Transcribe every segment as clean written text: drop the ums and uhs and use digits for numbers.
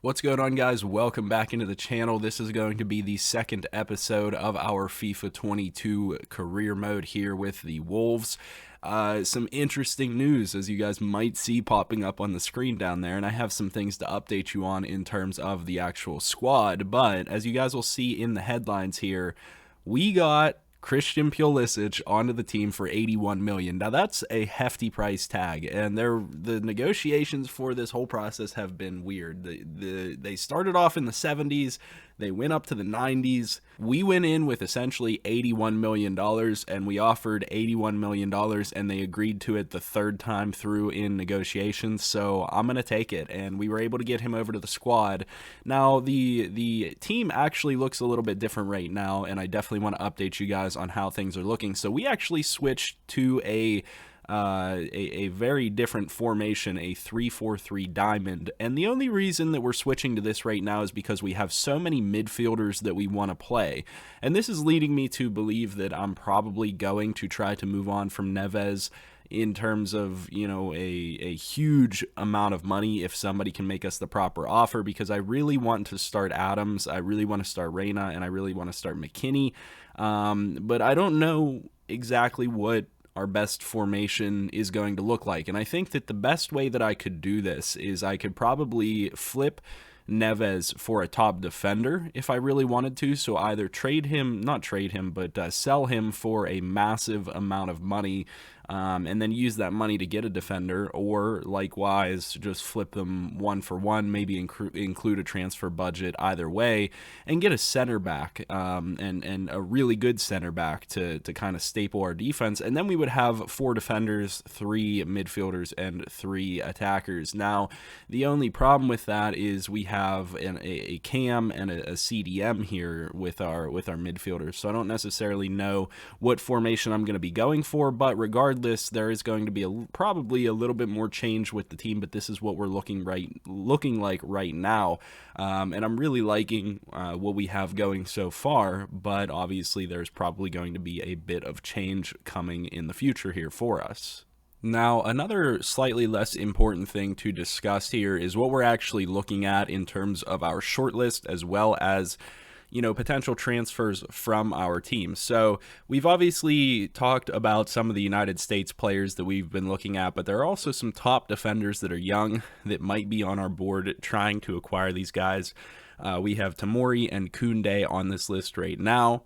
What's going on, guys? Welcome back into the channel. This is going to be the second episode of our FIFA 22 career mode here with the Wolves. Some interesting news, as you guys might see popping up on the screen down there, and I have some things to update you on in terms of the actual squad. But as you guys will see in the headlines here, we got Christian Pulisic onto the team for 81 million. Now that's a hefty price tag, and the negotiations for this whole process have been weird. They started off in the 70s, they went up to the 90s. We went in with essentially $81 million, and we offered $81 million, and they agreed to it the third time through in negotiations, so I'm going to take it, and we were able to get him over to the squad. Now, the team actually looks a little bit different right now, and I definitely want to update you guys on how things are looking. So we actually switched to a very different formation, a 3-4-3 diamond, and the only reason that we're switching to this right now is because we have so many midfielders that we want to play, and this is leading me to believe that I'm probably going to try to move on from Neves in terms of, you know, a huge amount of money if somebody can make us the proper offer, because I really want to start Adams, I really want to start Reyna, and I really want to start McKinney, but I don't know exactly what our best formation is going to look like. And I think that the best way that I could do this is I could probably flip Neves for a top defender if I really wanted to. So either not trade him, but sell him for a massive amount of money, and then use that money to get a defender, or likewise just flip them one for one, maybe include a transfer budget either way, and get a center back, and a really good center back to kind of staple our defense, and then we would have 4 defenders, 3 midfielders, and 3 attackers. Now, the only problem with that is we have a cam and a CDM here with our midfielders, so I don't necessarily know what formation I'm going to be going for, but regardless, there is going to be probably a little bit more change with the team, but this is what we're looking like right now, and I'm really liking what we have going so far, but obviously there's probably going to be a bit of change coming in the future here for us. Now, another slightly less important thing to discuss here is what we're actually looking at in terms of our shortlist, as well as, you know, potential transfers from our team. So we've obviously talked about some of the United States players that we've been looking at, but there are also some top defenders that are young that might be on our board trying to acquire these guys. We have Tamori and Koundé on this list right now.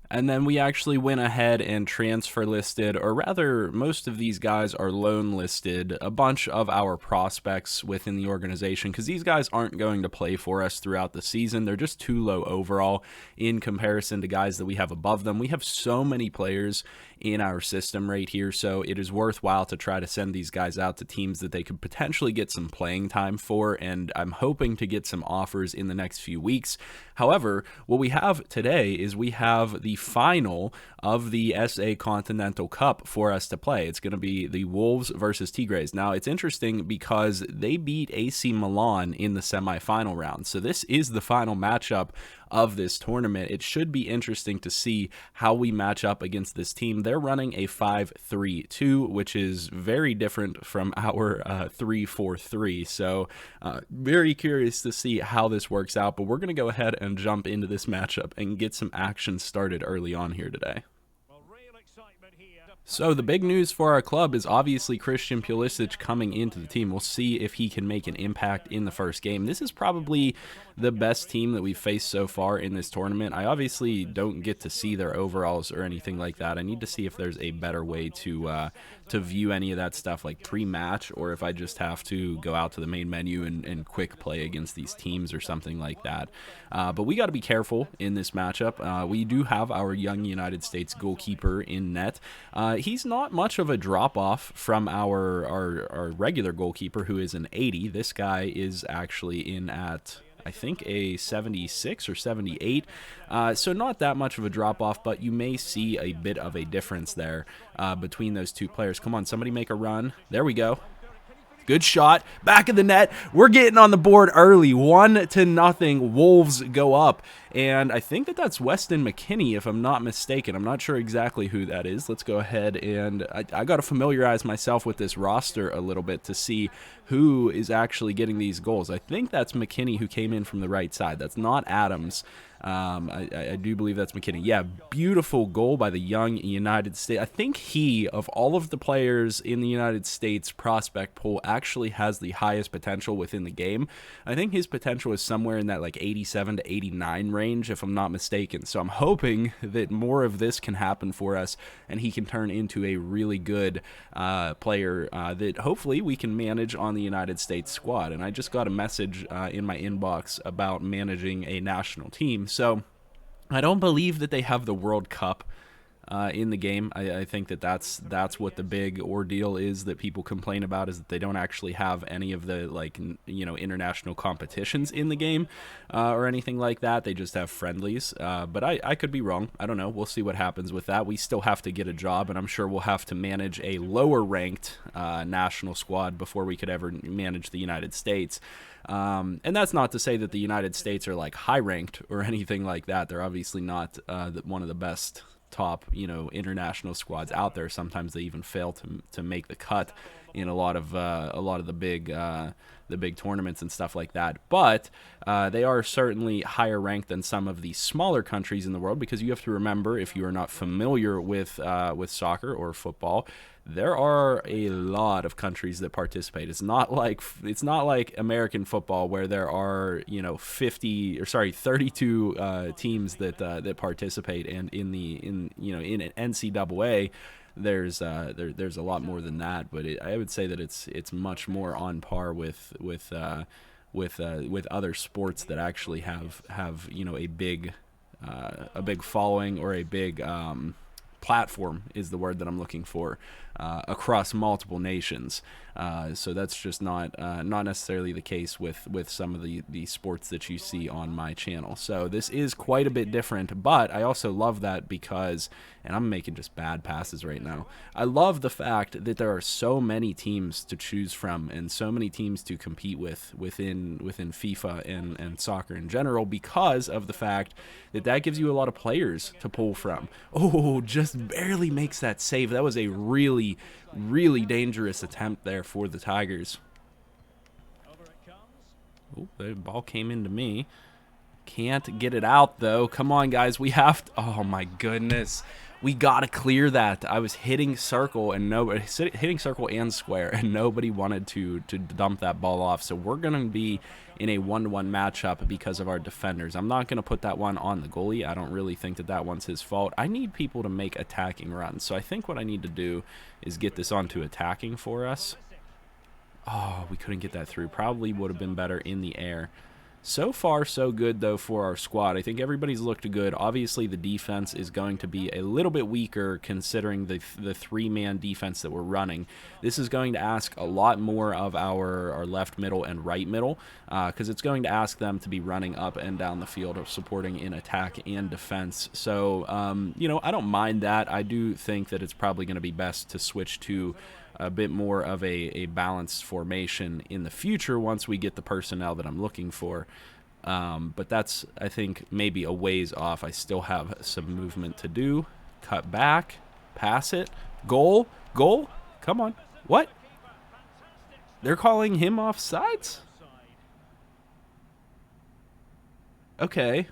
And then we actually went ahead and transfer listed, or rather, most of these guys are loan listed, a bunch of our prospects within the organization, because these guys aren't going to play for us throughout the season. They're just too low overall in comparison to guys that we have above them. We have so many players in our system right here, so it is worthwhile to try to send these guys out to teams that they could potentially get some playing time for, and I'm hoping to get some offers in the next few weeks. However, what we have today is we have the final of the SA Continental Cup for us to play. It's going to be the Wolves versus Tigres. Now, it's interesting because they beat AC Milan in the semifinal round, so this is the final matchup of this tournament. It should be interesting to see how we match up against this team. They're running a 5-3-2, which is very different from our 3-4-3, so very curious to see how this works out, but we're going to go ahead and jump into this matchup and get some action started early on here today. So the big news for our club is obviously Christian Pulisic coming into the team. We'll see if he can make an impact in the first game. This is probably the best team that we've faced so far in this tournament. I obviously don't get to see their overalls or anything like that. I need to see if there's a better way to view any of that stuff, like pre-match, or if I just have to go out to the main menu and quick play against these teams or something like that. But we got to be careful in this matchup. We do have our young United States goalkeeper in net. He's not much of a drop-off from our regular goalkeeper, who is an 80. This guy is actually in at, I think, a 76 or 78, so not that much of a drop-off, but you may see a bit of a difference there between those two players. Come on, somebody make a run. There we go. Good shot. Back of the net. We're getting on the board early. 1-0. Wolves go up. And I think that that's Weston McKennie, if I'm not mistaken. I'm not sure exactly who that is. Let's go ahead and I got to familiarize myself with this roster a little bit to see who is actually getting these goals. I think that's McKennie who came in from the right side. That's not Adams. I do believe that's McKennie. Yeah, beautiful goal by the young United States. I think he, of all of the players in the United States prospect pool, actually has the highest potential within the game. I think his potential is somewhere in that like 87 to 89 range, if I'm not mistaken. So I'm hoping that more of this can happen for us, and he can turn into a really good player that hopefully we can manage on the United States squad. And I just got a message in my inbox about managing a national team. So I don't believe that they have the World Cup in the game. I think that that's what the big ordeal is that people complain about, is that they don't actually have any of the, like, you know, international competitions in the game or anything like that. They just have friendlies. But I could be wrong. I don't know. We'll see what happens with that. We still have to get a job, and I'm sure we'll have to manage a lower ranked national squad before we could ever manage the United States. And that's not to say that the United States are like high ranked or anything like that. They're obviously not one of the best top, you know, international squads out there. Sometimes they even fail to make the cut in a lot of the big tournaments and stuff like that. But they are certainly higher ranked than some of the smaller countries in the world, because you have to remember, if you are not familiar with soccer or football, there are a lot of countries that participate. It's not like American football, where there are, you know, 32 teams that participate, and in NCAA there's a lot more than that. But I would say that it's much more on par with other sports that actually have you know, a big following, or a big platform is the word that I'm looking for, across multiple nations. So that's just not necessarily the case with some of the sports that you see on my channel. So this is quite a bit different, but I also love that because, and I'm making just bad passes right now, I love the fact that there are so many teams to choose from and so many teams to compete within FIFA and soccer in general, because of the fact that gives you a lot of players to pull from. Oh, just barely makes that save. That was a really, really dangerous attempt there for the Tigers. Oh, the ball came into me. Can't get it out, though. Come on, guys. We have to. Oh, my goodness. We got to clear that. I was hitting circle and square, and nobody wanted to dump that ball off. So we're going to be in a 1-1 matchup because of our defenders. I'm not going to put that one on the goalie. I don't really think that one's his fault. I need people to make attacking runs. So I think what I need to do is get this onto attacking for us. Oh, we couldn't get that through. Probably would have been better in the air. So far, so good, though, for our squad. I think everybody's looked good. Obviously, the defense is going to be a little bit weaker considering the three-man defense that we're running. This is going to ask a lot more of our left middle and right middle, because it's going to ask them to be running up and down the field, of supporting in attack and defense. So, you know, I don't mind that. I do think that it's probably going to be best to switch to a bit more of a balanced formation in the future once we get the personnel that I'm looking for. But that's, I think, maybe a ways off. I still have some movement to do. Cut back, pass it, goal, come on. What? They're calling him offsides? Okay.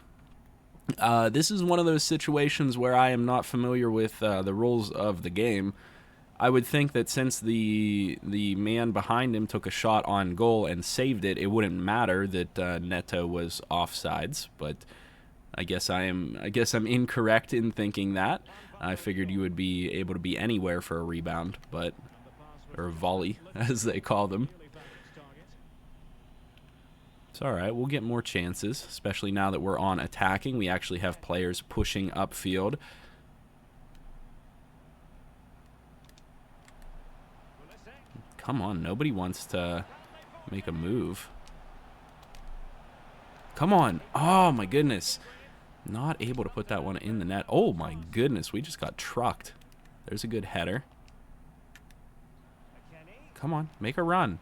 This is one of those situations where I am not familiar with the rules of the game. I would think that since the man behind him took a shot on goal and saved it, it wouldn't matter that Neto was offsides. But I guess I'm incorrect in thinking that. I figured you would be able to be anywhere for a rebound, or a volley, as they call them. It's all right. We'll get more chances, especially now that we're on attacking. We actually have players pushing upfield. Come on, nobody wants to make a move. Come on. Oh, my goodness. Not able to put that one in the net. Oh, my goodness. We just got trucked. There's a good header. Come on, make a run.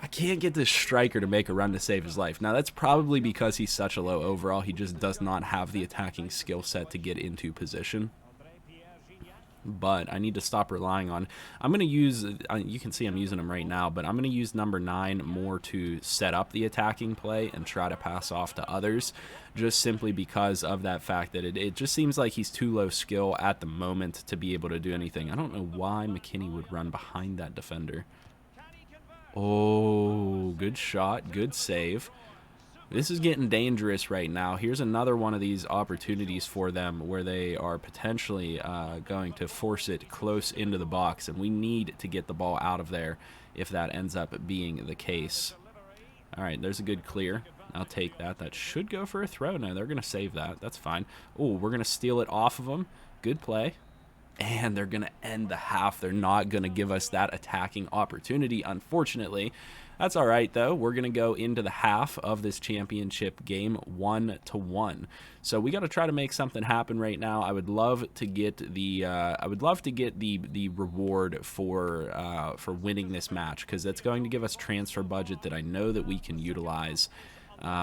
I can't get this striker to make a run to save his life. Now, that's probably because he's such a low overall. He just does not have the attacking skill set to get into position. But I need to stop relying on. I'm going to use, you can see I'm using him right now, but I'm going to use number 9 more to set up the attacking play and try to pass off to others, just simply because of that fact that it just seems like he's too low skill at the moment to be able to do anything. I don't know why McKinney would run behind that defender. Oh, good shot, good save. This is getting dangerous right now. Here's another one of these opportunities for them where they are potentially going to force it close into the box, and we need to get the ball out of there if that ends up being the case. All right, there's a good clear. I'll take that. That should go for a throw. No, they're going to save that. That's fine. Oh, we're going to steal it off of them. Good play. And they're going to end the half. They're not going to give us that attacking opportunity, unfortunately. That's all right, though. We're going to go into the half of this championship game 1-1. So we got to try to make something happen right now. I would love to get the reward for winning this match, because that's going to give us transfer budget that I know that we can utilize.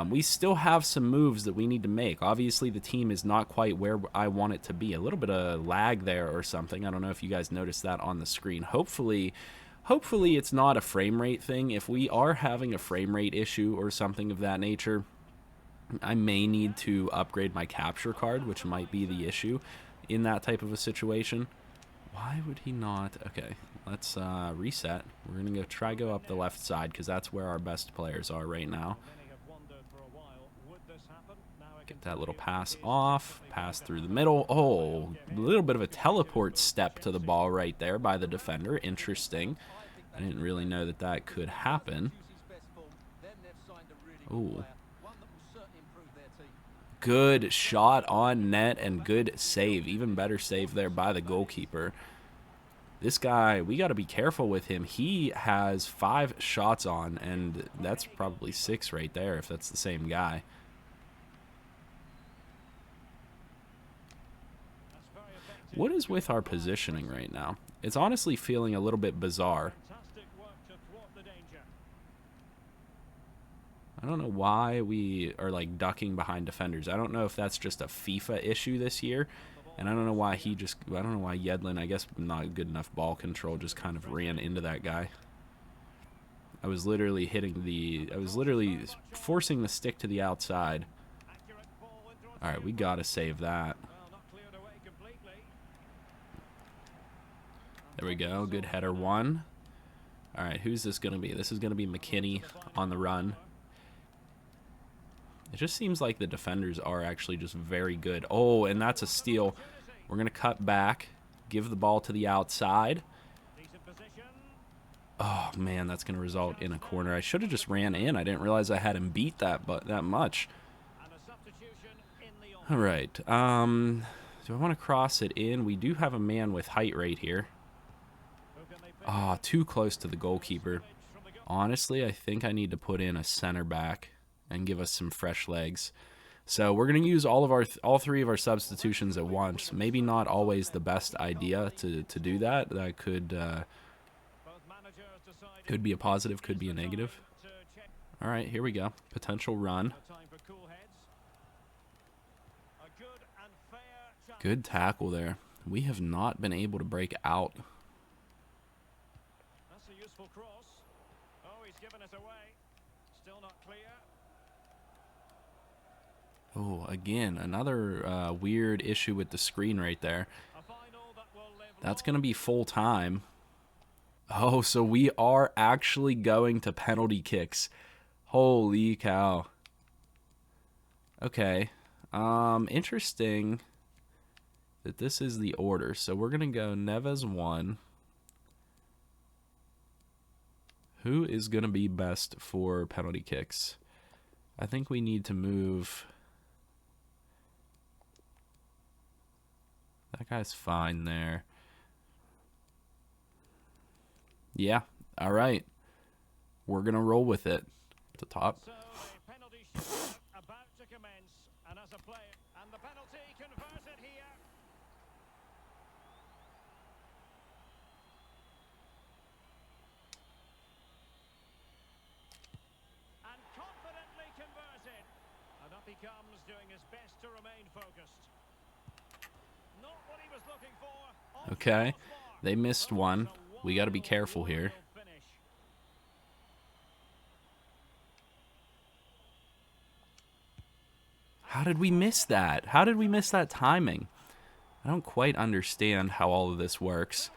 We still have some moves that we need to make. Obviously, the team is not quite where I want it to be. A little bit of lag there or something. I don't know if you guys noticed that on the screen. Hopefully it's not a frame rate thing. If we are having a frame rate issue or something of that nature, I may need to upgrade my capture card, which might be the issue in that type of a situation. Why would he not? Okay, let's reset. We're going to go up the left side, because that's where our best players are right now. Get that little pass off, pass through the middle. Oh, a little bit of a teleport step to the ball right there by the defender. Interesting. I didn't really know that that could happen. Ooh. Good shot on net and good save. Even better save there by the goalkeeper. This guy, we got to be careful with him. He has 5 shots on, and that's probably 6 right there if that's the same guy. What is with our positioning right now? It's honestly feeling a little bit bizarre. I don't know why we are like ducking behind defenders. I don't know if that's just a FIFA issue this year, and I don't know why I don't know why Yedlin, I guess not good enough ball control, just kind of ran into that guy. I was literally forcing the stick to the outside. All right, we got to save that. There we go. Good header 1. All right, who's this going to be? This is going to be McKinney on the run. It just seems like the defenders are actually just very good. Oh, and that's a steal. We're going to cut back, give the ball to the outside. Oh, man, that's going to result in a corner. I should have just ran in. I didn't realize I had him beat that much. All right. Do I want to cross it in? We do have a man with height right here. Ah, too close to the goalkeeper. Honestly, I think I need to put in a center back and give us some fresh legs. So we're going to use all 3 of our substitutions at once. Maybe not always the best idea to do that. That could be a positive, could be a negative. All right, here we go. Potential run. Good tackle there. We have not been able to break out. Cross. Oh, he's given it away. Still not clear. Oh, again, another weird issue with the screen right there. That's going to be full time. Oh, so we are actually going to penalty kicks. Holy cow. Okay. Interesting that this is the order. So we're going to go Neves 1. Who is going to be best for penalty kicks? I think we need to move. That guy's fine there. Yeah, all right. We're going to roll with it. At the top. So a penalty shot about to commence, and as a player, and the penalty converted here. Okay, they missed one. We got to be careful here. How did we miss that? How did we miss that timing? I don't quite understand how all of this works.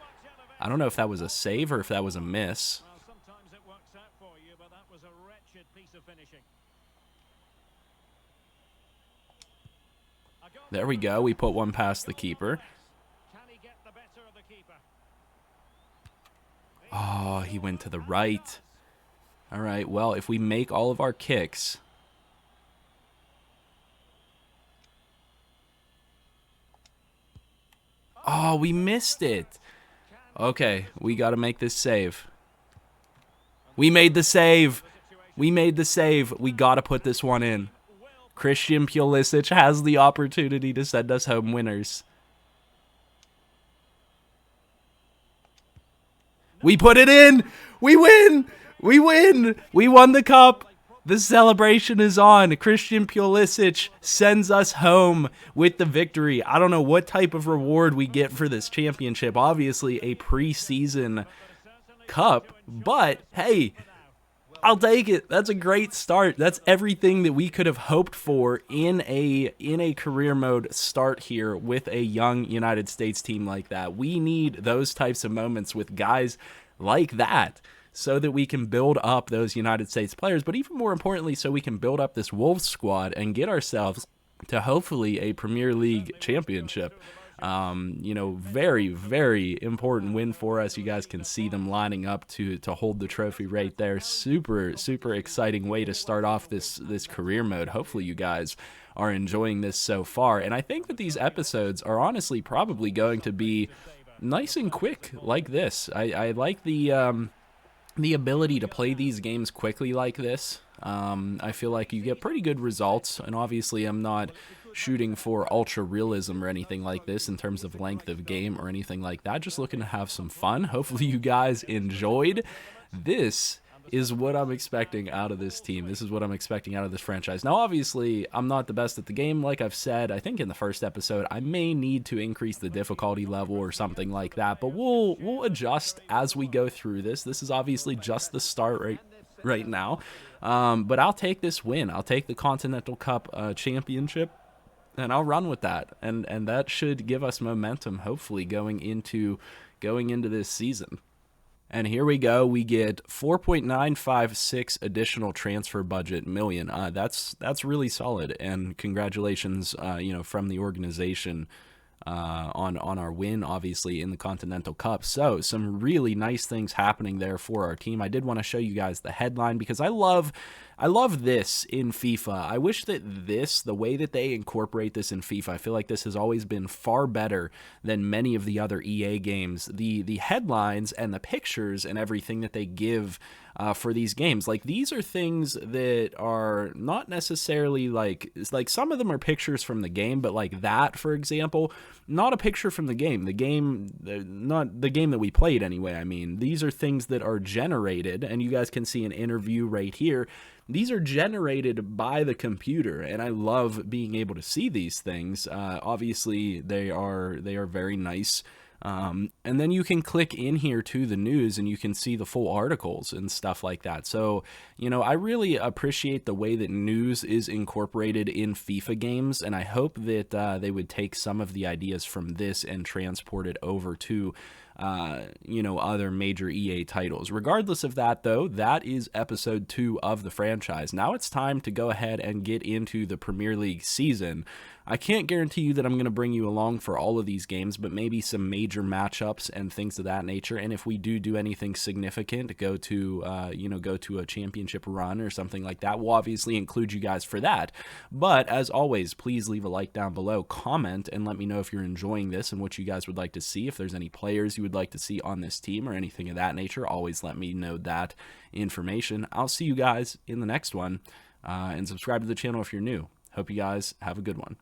I don't know if that was a save or if that was a miss. There we go. We put one past the keeper. Oh, he went to the right. All right, well, if we make all of our kicks... Oh, we missed it. Okay, we got to make this save. We made the save. We made the save. We got to put this one in. Christian Pulisic has the opportunity to send us home winners. We put it in. We win. We win. We won the cup. The celebration is on. Christian Pulisic sends us home with the victory. I don't know what type of reward we get for this championship. Obviously, a preseason cup. But, hey, I'll take it. That's a great start. That's everything that we could have hoped for in a career mode start here with a young United States team like that. We need those types of moments with guys like that, so that we can build up those United States players, but even more importantly, so we can build up this Wolves squad and get ourselves to hopefully a Premier League championship. You know, very, very important win for us. You guys can see them lining up to hold the trophy right there. Super, super exciting way to start off this career mode. Hopefully you guys are enjoying this so far. And I think that these episodes are honestly probably going to be nice and quick like this. I like the ability to play these games quickly like this. I feel like you get pretty good results, and obviously I'm not shooting for ultra realism or anything like this in terms of length of game or anything like that. Just looking to have some fun. Hopefully you guys enjoyed. This is what I'm expecting out of this team. This is what I'm expecting out of this franchise. Now, obviously, I'm not the best at the game. Like I've said, I think in the first episode, I may need to increase the difficulty level or something like that, but we'll adjust as we go through this. This is obviously just the start right now, but I'll take this win. I'll take the Continental Cup championship, and I'll run with that, and that should give us momentum, hopefully, going into this season. And here we go. We get 4.956 additional transfer budget million. That's really solid. And congratulations, from the organization on our win, obviously, in the Continental Cup. So some really nice things happening there for our team. I did want to show you guys the headline because I love this in FIFA. I wish that the way that they incorporate this in FIFA, I feel like this has always been far better than many of the other EA games. The headlines and the pictures and everything that they give for these games, like these are things that are not necessarily like some of them are pictures from the game, but like that, for example, not a picture from the game. Not the game that we played anyway. I mean, these are things that are generated, and you guys can see an interview right here. These are generated by the computer, and I love being able to see these things. Obviously, they are very nice. And then you can click in here to the news and you can see the full articles and stuff like that. So, I really appreciate the way that news is incorporated in FIFA games, and I hope that they would take some of the ideas from this and transport it over to other major EA titles. Regardless of that, though, that is episode 2 of the franchise. Now it's time to go ahead and get into the Premier League season. I can't guarantee you that I'm going to bring you along for all of these games, but maybe some major matchups and things of that nature. And if we do anything significant, go to a championship run or something like that, we'll obviously include you guys for that. But as always, please leave a like down below, comment, and let me know if you're enjoying this and what you guys would like to see. If there's any players you would like to see on this team or anything of that nature, always let me know that information. I'll see you guys in the next one, and subscribe to the channel if you're new. Hope you guys have a good one.